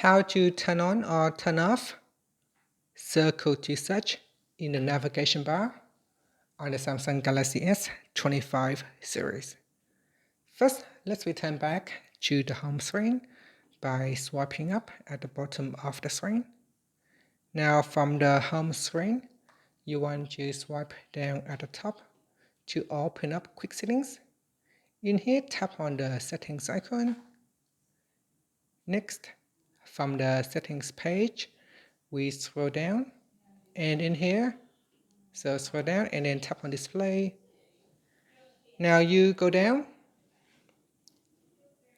How to turn on or turn off circle to search in the navigation bar on the Samsung Galaxy S25 series. First, let's return back to the home screen by swiping up at the bottom of the screen. Now from the home screen, you want to swipe down at the top to open up quick settings. In here, tap on the settings icon. Next, from the settings page, we scroll down, and in here, so scroll down and then tap on display. Now you go down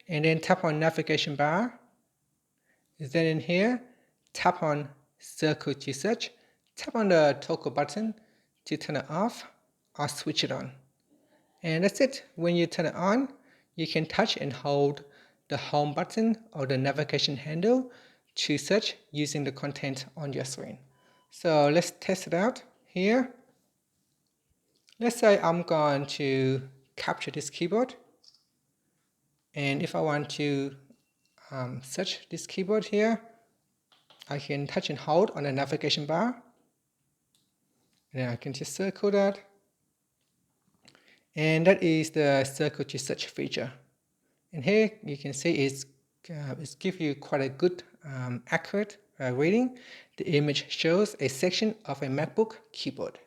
and then tap on navigation bar. Then in here, tap on circle to search. Tap on the toggle button to turn it off or switch it on. And that's it. When you turn it on, you can touch and hold the home button or the navigation handle to search using the content on your screen. So let's test it out here. Let's say I'm going to capture this keyboard. And if I want to search this keyboard here, I can touch and hold on the navigation bar. And then I can just circle that. And that is the circle to search feature. And here you can see it's gives you quite a good accurate reading. The image shows a section of a MacBook keyboard.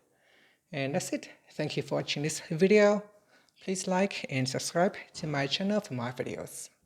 And that's it. Thank you for watching this video. Please like and subscribe to my channel for more videos.